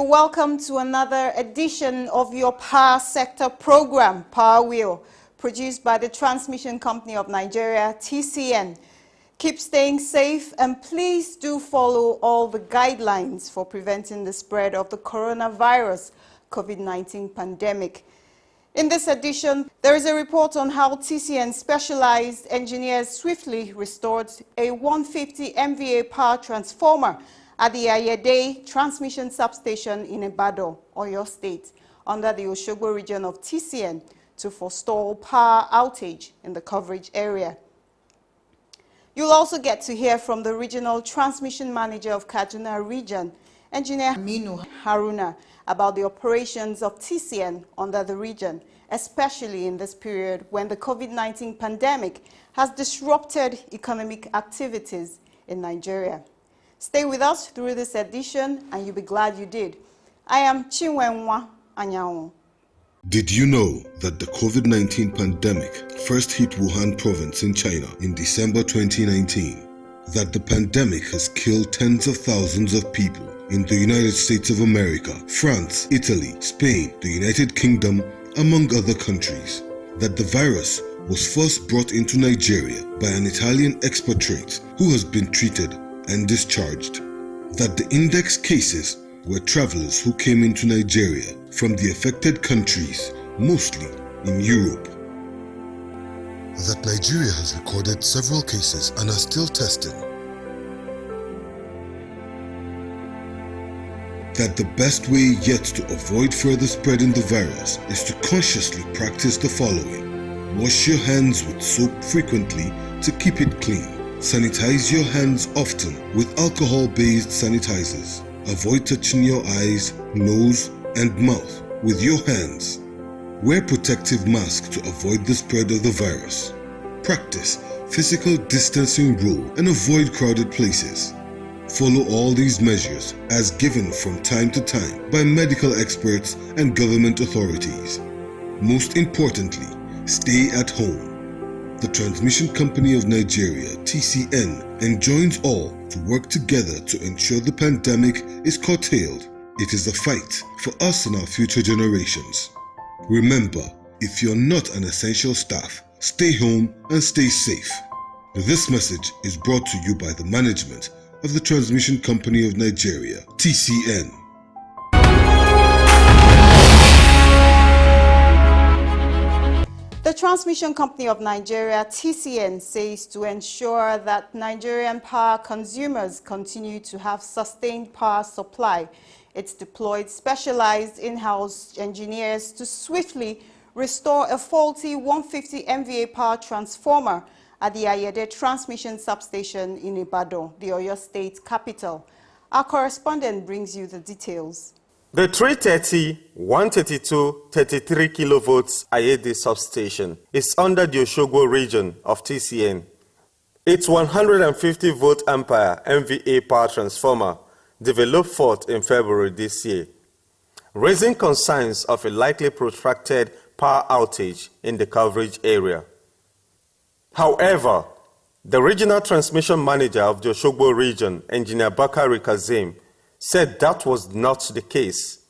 You're welcome to another edition of your Power Sector program, Power Wheel, produced by the Transmission Company of Nigeria, TCN. Keep staying safe and please do follow all the guidelines for preventing the spread of the coronavirus COVID-19 pandemic. In this edition, there is a report on how TCN specialized engineers swiftly restored a 150 MVA power transformer at the Ayede transmission substation in Ibadan, Oyo State, under the Osogbo region of TCN to forestall power outage in the coverage area. You'll also get to hear from the Regional Transmission Manager of Kaduna Region, Engineer Aminu Haruna, about the operations of TCN under the region, especially in this period when the COVID-19 pandemic has disrupted economic activities in Nigeria. Stay with us through this edition and you'll be glad you did. I am Chinwenwa Anyanwu. Did you know that the COVID-19 pandemic first hit Wuhan province in China in December 2019? That the pandemic has killed tens of thousands of people in the United States of America, France, Italy, Spain, the United Kingdom, among other countries. That the virus was first brought into Nigeria by an Italian expatriate who has been treated and discharged. That the index cases were travelers who came into Nigeria from the affected countries, mostly in Europe. That Nigeria has recorded several cases and are still testing. That the best way yet to avoid further spreading the virus is to consciously practice the following. Wash your hands with soap frequently to keep it clean. Sanitize your hands often with alcohol-based sanitizers. Avoid touching your eyes, nose, and mouth with your hands. Wear protective masks to avoid the spread of the virus. Practice physical distancing rule and avoid crowded places. Follow all these measures as given from time to time by medical experts and government authorities. Most importantly, stay at home. The Transmission Company of Nigeria, TCN, enjoins all to work together to ensure the pandemic is curtailed. It is a fight for us and our future generations. Remember, if you're not an essential staff, stay home and stay safe. This message is brought to you by the management of the Transmission Company of Nigeria, TCN. The Transmission Company of Nigeria, TCN, says to ensure that Nigerian power consumers continue to have sustained power supply, it's deployed specialized in-house engineers to swiftly restore a faulty 150 MVA power transformer at the Ayede transmission substation in Ibadan, the Oyo State capital. Our correspondent brings you the details. The 330, 132, 33 kilovolts Ayede substation is under the Osogbo region of TCN. Its 150 volt ampere MVA power transformer developed fault in February this year, raising concerns of a likely protracted power outage in the coverage area. However, the regional transmission manager of the Osogbo region, Engineer Bakari Kazim, said that was not the case.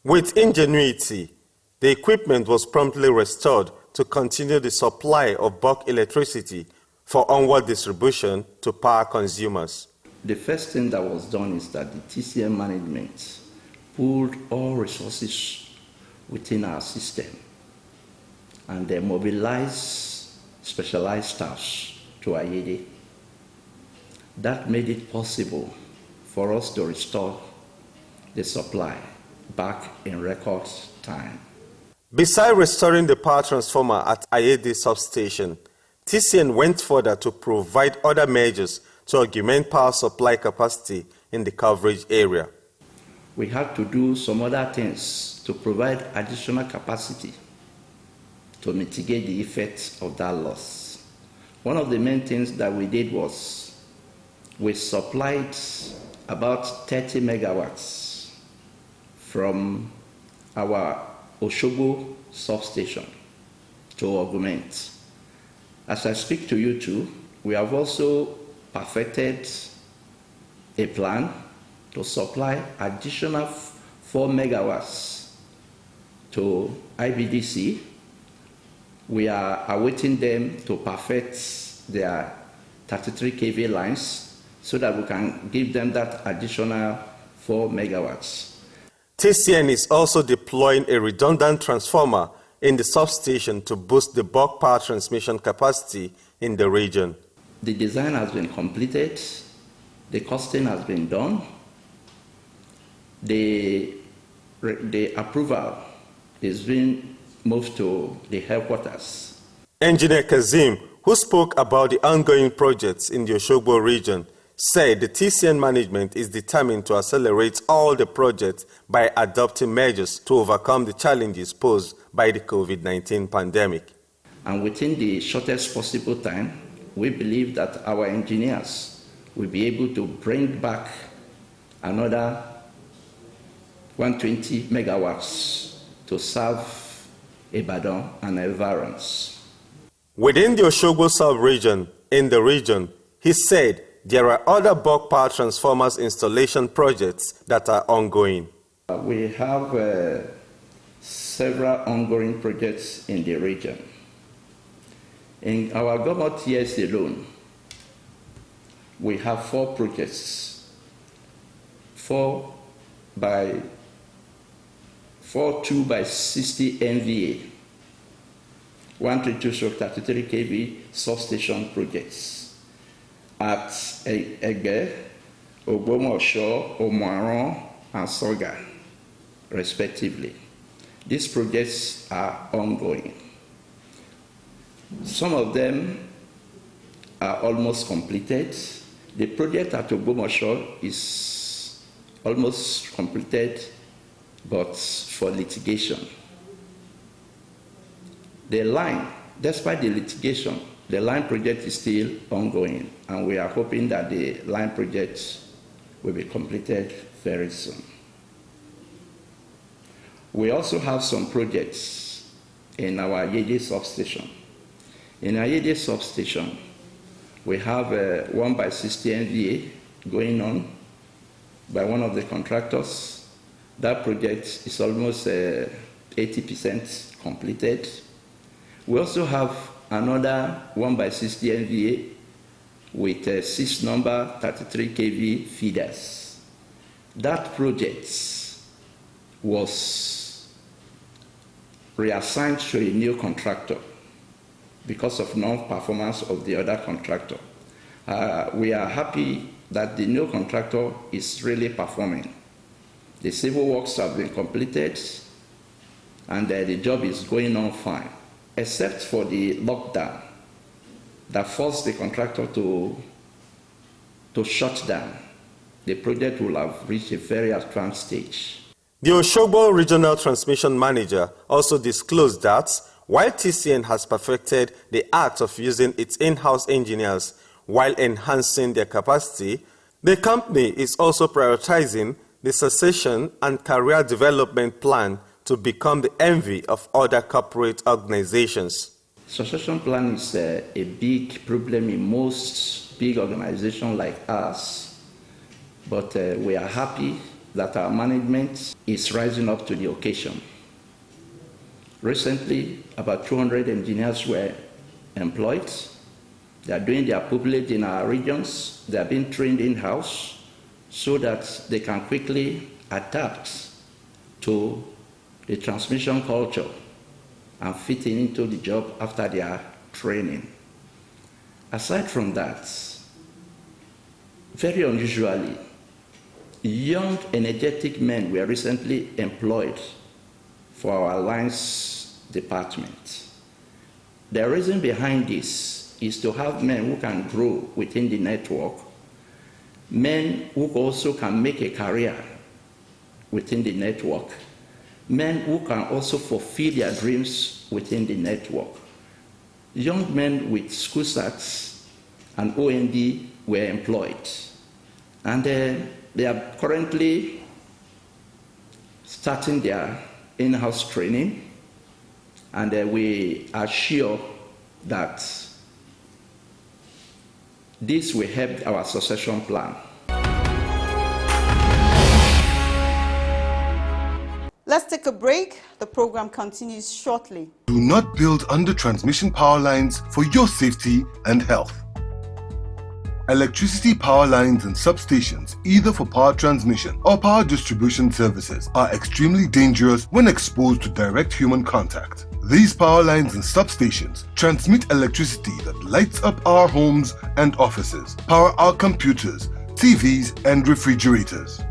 With ingenuity, the equipment was promptly restored to continue the supply of bulk electricity for onward distribution to power consumers. The first thing that was done is that the TCN management pulled all resources within our system and they mobilized specialized staffs to Ayede. That made it possible for us to restore the supply back in record time. Besides restoring the power transformer at Ayede substation, TCN went further to provide other measures to augment power supply capacity in the coverage area. We had to do some other things to provide additional capacity to mitigate the effects of that loss. One of the main things that we did was we supplied about 30 megawatts from our Osogbo substation to augment. As I speak to you too, we have also perfected a plan to supply additional 4 megawatts to IBDC. We are awaiting them to perfect their 33 kV lines so that we can give them that additional 4 megawatts. TCN is also deploying a redundant transformer in the substation to boost the bulk power transmission capacity in the region. The design has been completed, the costing has been done, the approval is being moved to the headquarters. Engineer Kazim, who spoke about the ongoing projects in the Oshogbo region, said the TCN management is determined to accelerate all the projects by adopting measures to overcome the challenges posed by the COVID-19 pandemic. And within the shortest possible time, we believe that our engineers will be able to bring back another 120 megawatts to serve Ibadan and environs. Within the Oshogbo sub-region, in the region, he said there are other bulk power transformers installation projects that are ongoing. We have several ongoing projects in the region. In our government years alone, we have 4 projects, 4 2 by 60 MVA, 122/33 kV substation projects at Ege, Ogbomosho, Omuaran, and Soga, respectively. These projects are ongoing. Some of them are almost completed. The project at Ogbomosho is almost completed, but for litigation. The line, despite the litigation, the line project is still ongoing, and we are hoping that the line project will be completed very soon. We also have some projects in our Yede substation. In our Yede substation, we have a 1 by 60 MVA going on by one of the contractors. That project is almost 80% completed. We also have another 1 by 60 MVA with 6 number 33 kV feeders. That project was reassigned to a new contractor because of non-performance of the other contractor. We are happy that the new contractor is really performing. The civil works have been completed and the job is going on fine, except for the lockdown that forced the contractor to shut down. The project will have reached a very advanced stage. The Oshogbo Regional Transmission Manager also disclosed that while TCN has perfected the art of using its in-house engineers while enhancing their capacity, the company is also prioritizing the succession and career development plan to become the envy of other corporate organizations. Succession plan is a big problem in most big organizations like ours, but we are happy that our management is rising up to the occasion. Recently, about 200 engineers were employed. They are doing their pupillage in our regions. They are being trained in-house so that they can quickly adapt to the transmission culture and fit into the job after their training. Aside from that, very unusually, young, energetic men were recently employed for our lines department. The reason behind this is to have men who can grow within the network, men who also can make a career within the network, men who can also fulfill their dreams within the network. Young men with school certs and OND were employed, and they are currently starting their in-house training, and we are sure that this will help our succession plan. take a break. The program continues shortly. Do not build under transmission power lines for your safety and health. Electricity power lines and substations, either for power transmission or power distribution services, are extremely dangerous when exposed to direct human contact. These power lines and substations transmit electricity that lights up our homes and offices, power our computers, TVs, and refrigerators.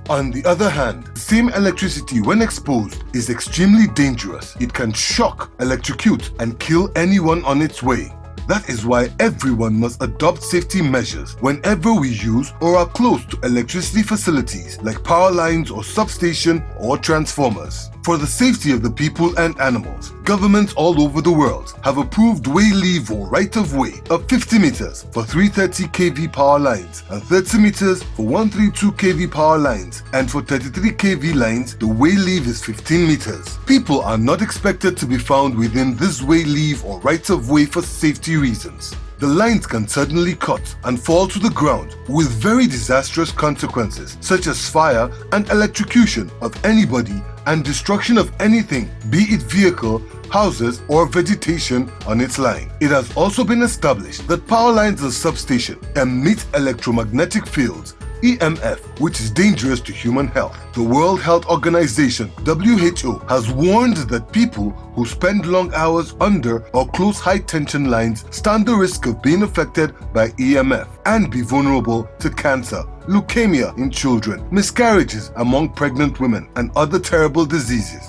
On the other hand, the same electricity when exposed is extremely dangerous. It can shock, electrocute, and kill anyone on its way. That is why everyone must adopt safety measures whenever we use or are close to electricity facilities like power lines or substation or transformers. For the safety of the people and animals, governments all over the world have approved way leave or right-of-way of 50 meters for 330 kV power lines and 30 meters for 132 kV power lines, and for 33 kV lines, the way leave is 15 meters. People are not expected to be found within this way leave or right-of-way for safety reasons. The lines can suddenly cut and fall to the ground with very disastrous consequences such as fire and electrocution of anybody and destruction of anything, be it vehicle, houses, or vegetation on its line. It has also been established that power lines and substation emit electromagnetic fields, EMF, which is dangerous to human health. The World Health Organization, WHO, has warned that people who spend long hours under or close high-tension lines stand the risk of being affected by EMF and be vulnerable to cancer, leukemia in children, miscarriages among pregnant women, and other terrible diseases.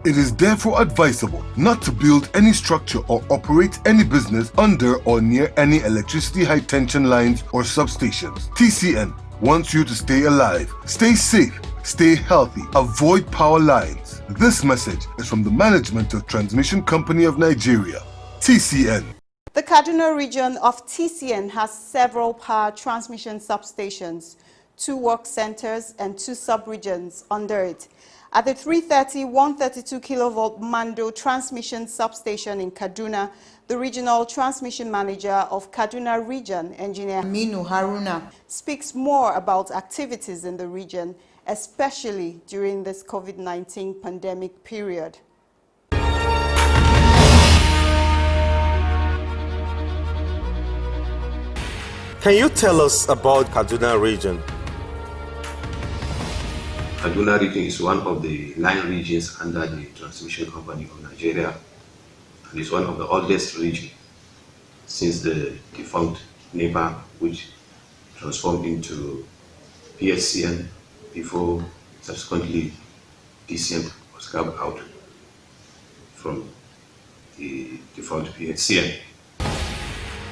It is therefore advisable not to build any structure or operate any business under or near any electricity high-tension lines or substations. TCN wants you to stay alive, stay safe, stay healthy, avoid power lines. This message is from the Management of Transmission Company of Nigeria, TCN. The Kaduna region of TCN has several power transmission substations, 2 work centers and 2 sub-regions under it. At the 330 132 kilovolt Mando transmission substation in Kaduna, the regional transmission manager of Kaduna region, Engineer Aminu Haruna, speaks more about activities in the region, especially during this COVID-19 pandemic period. Can you tell us about Kaduna region? Kaduna region is one of the 9 regions under the Transmission Company of Nigeria, and is one of the oldest regions since the defunct NEPA, which transformed into TCN before subsequently TCN was carved out from the defunct TCN.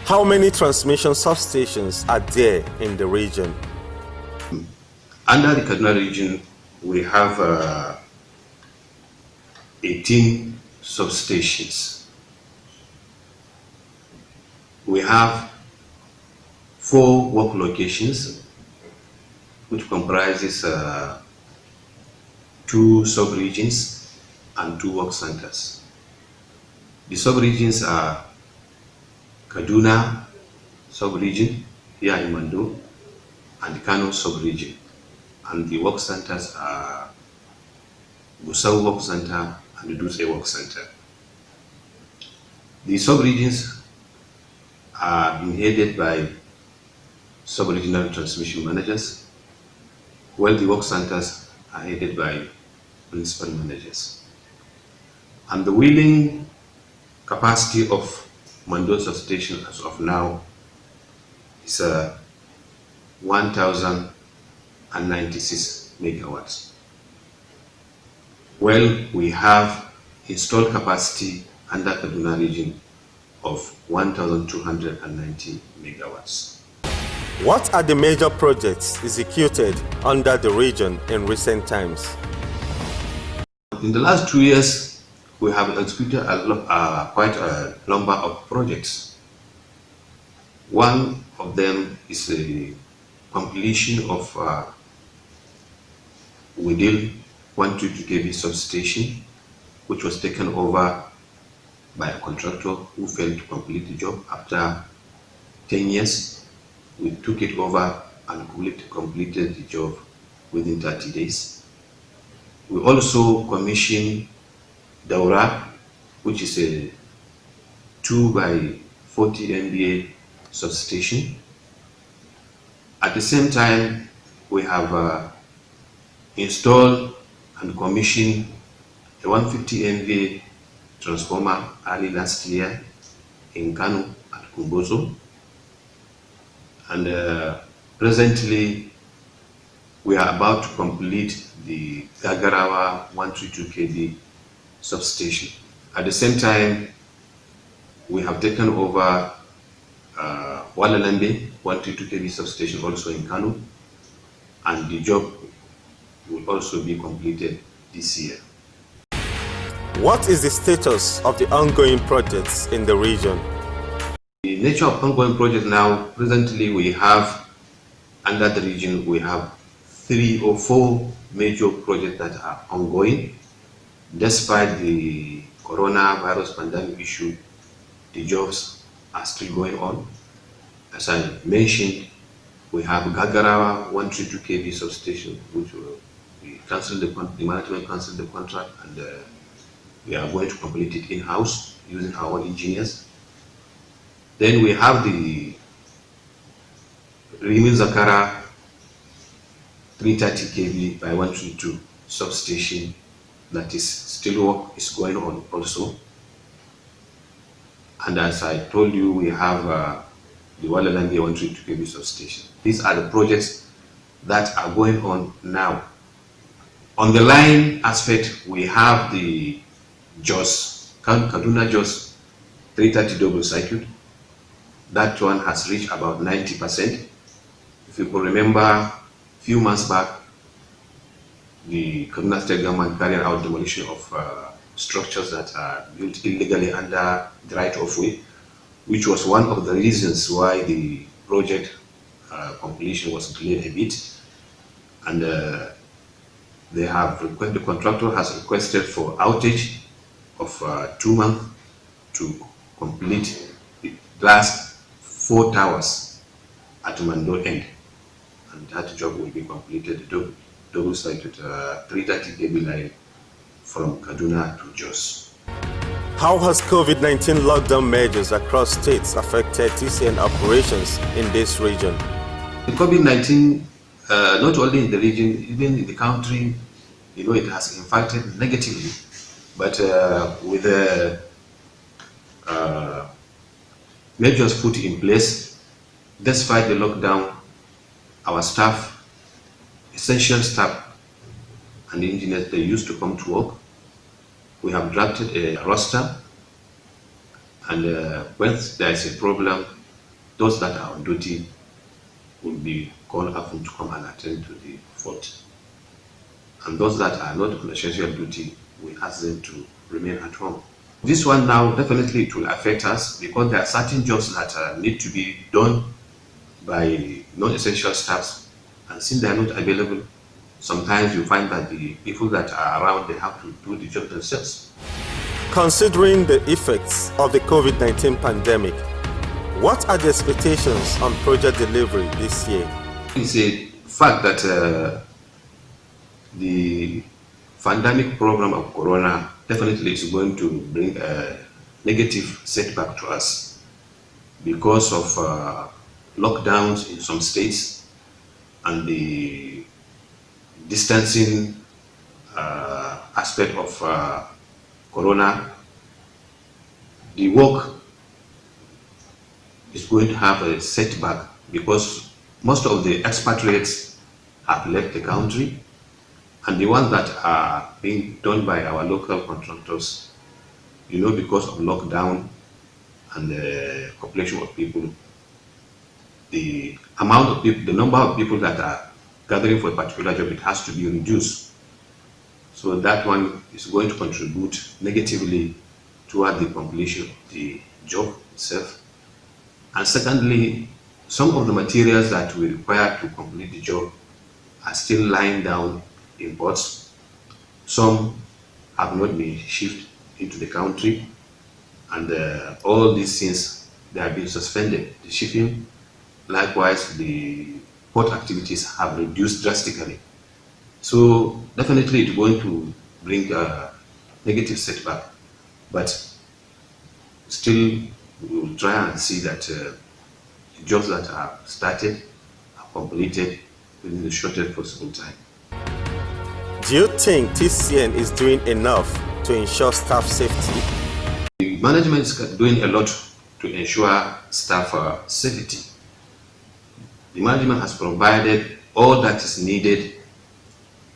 How many transmission substations are there in the region? Under the Kaduna region, we have 18 substations. We have 4 work locations, which comprises 2 sub-regions and 2 work centers. The sub-regions are Kaduna sub-region here in Mando and the Kano sub-region, and the work centers are Gusau Work Center and the Dutse Work Center. The sub-regions are being headed by sub-regional transmission managers, while the work centers are headed by principal managers. And the wheeling capacity of Mando substation as of now is 1,096 megawatts. Well, we have installed capacity under Kaduna region of 1,290 megawatts. What are the major projects executed under the region in recent times? In the last 2 years, we have executed quite a number of projects. One of them is the completion of Widil 122 kV substation, which was taken over by a contractor who failed to complete the job. After 10 years, we took it over and completed the job within 30 days. We also commissioned Daura, which is a 2 by 40 MVA substation. At the same time, we have installed and commissioned a 150 MVA transformer early last year in Kano at Kumbozo. And presently, we are about to complete the Gagarawa 132 kV substation. At the same time, we have taken over Walalambe 132 kV substation also in Kano, and the job will also be completed this year. What is the status of the ongoing projects in the region? The nature of ongoing projects now, presently we have, under the region, we have 3 or 4 major projects that are ongoing. Despite the coronavirus pandemic issue, the jobs are still going on. As I mentioned, we have Gagarawa 132 kV substation, which we cancelled the management canceled the contract, and we are going to complete it in-house using our own engineers. Then we have the Rimin Zakara 330 kV by 132 substation that is still work is going on also. And as I told you, we have the Walalambe 132 kV substation. These are the projects that are going on now. On the line aspect, we have the Kaduna Jos 330 double circuit. That one has reached about 90%. If you can remember, a few months back, the Kaduna State government carried out demolition of structures that are built illegally under the right of way, which was one of the reasons why the project completion was delayed a bit. And the contractor has requested for outage of 2 months to complete the last 4 towers at Mando end, and that job will be completed, double circuit 330 kV line from Kaduna to Jos. How has COVID-19 lockdown measures across states affected TCN operations in this region? The COVID-19, not only in the region, even in the country, it has impacted negatively. But with the measures put in place, despite the lockdown, our staff, essential staff and engineers, they used to come to work. We have drafted a roster, and when there is a problem, those that are on duty will be called up to come and attend to the fault. And those that are not on essential duty, we ask them to remain at home. This one now, definitely it will affect us, because there are certain jobs that need to be done by non-essential staffs, and since they are not available, sometimes you find that the people that are around, they have to do the job themselves. Considering the effects of the COVID-19 pandemic, what are the expectations on project delivery this year? It's a fact that the pandemic program of Corona definitely is going to bring a negative setback to us because of lockdowns in some states and the distancing aspect of Corona. The work is going to have a setback because most of the expatriates have left the country, and the ones that are being done by our local contractors, because of lockdown and the population of people, the amount of people, the number of people that are gathering for a particular job, it has to be reduced. So that one is going to contribute negatively toward the completion of the job itself. And secondly, some of the materials that we require to complete the job are still lying down in ports. Some have not been shipped into the country, and all these things, they have been suspended. The shipping, likewise, the port activities have reduced drastically. So definitely it's going to bring a negative setback, but still we will try and see that the jobs that are started are completed within the shortest possible time. Do you think TCN is doing enough to ensure staff safety? The management is doing a lot to ensure staff safety. The management has provided all that is needed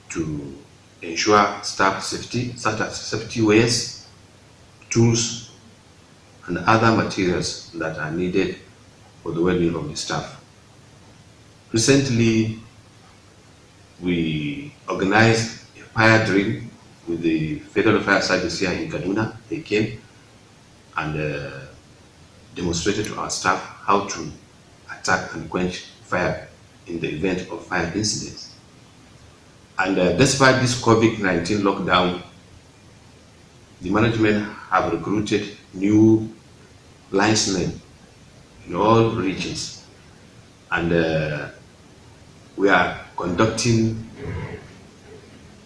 to ensure staff safety, such as safety wears, tools, and other materials that are needed for the well-being of the staff. Recently, we organized a fire drill with the Federal Fire Service here in Kaduna. They came and demonstrated to our staff how to attack and quench fire in the event of fire incidents. And despite this COVID-19 lockdown, the management have recruited new linesmen in all regions, and we are conducting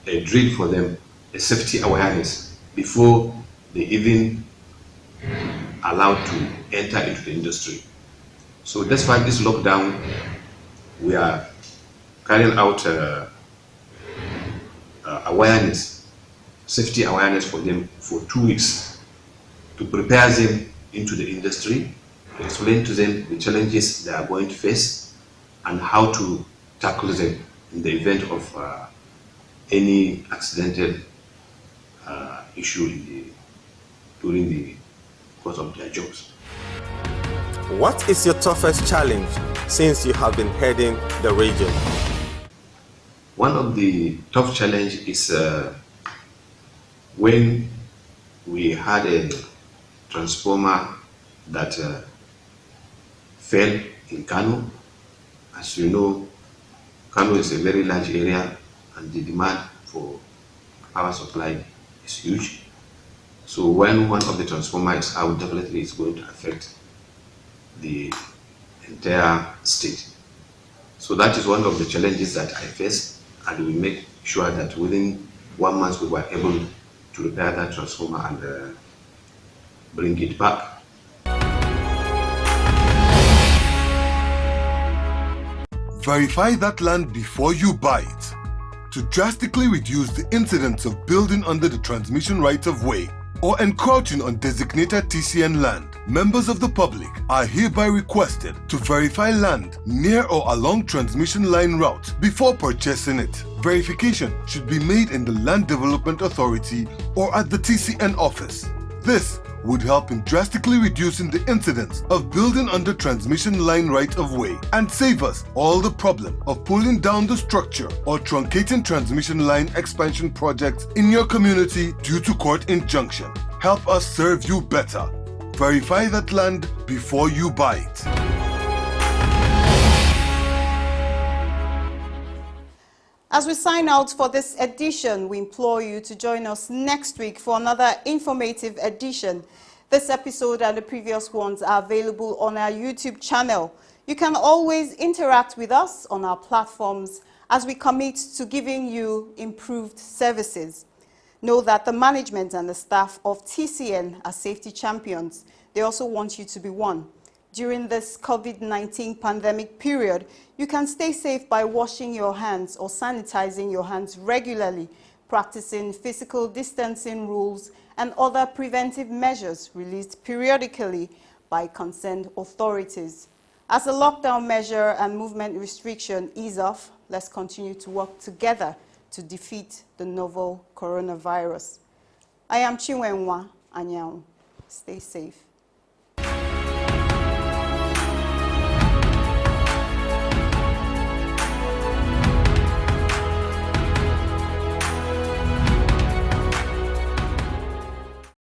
a drill for them, a safety awareness, before they even allowed to enter into the industry. So despite this lockdown, we are carrying out awareness, safety awareness for them for 2 weeks to prepare them into the industry, to explain to them the challenges they are going to face and how to tackle them in the event of any accidental issue during the course of their jobs. What is your toughest challenge since you have been heading the region? One of the tough challenges is when we had a transformer that fell in Kano. As you know, Kano is a very large area and the demand for power supply is huge. So when one of the transformers is out, definitely it's going to affect the entire state. So that is one of the challenges that I face, and we make sure that within 1 month we were able to repair that transformer and bring it back. Verify that land before you buy it. To drastically reduce the incidence of building under the transmission right-of-way or encroaching on designated TCN land, members of the public are hereby requested to verify land near or along transmission line route before purchasing it. Verification should be made in the Land Development Authority or at the TCN office. This would help in drastically reducing the incidence of building under transmission line right-of-way and save us all the problem of pulling down the structure or truncating transmission line expansion projects in your community due to court injunction. Help us serve you better. Verify that land before you buy it. As we sign out for this edition, we implore you to join us next week for another informative edition. This episode and the previous ones are available on our YouTube channel. You can always interact with us on our platforms as we commit to giving you improved services. Know that the management and the staff of TCN are safety champions. They also want you to be one. During this COVID-19 pandemic period, you can stay safe by washing your hands or sanitizing your hands regularly, practicing physical distancing rules and other preventive measures released periodically by concerned authorities. As the lockdown measure and movement restriction ease off, let's continue to work together to defeat the novel coronavirus. I am Chinwenwa Anyao. Stay safe.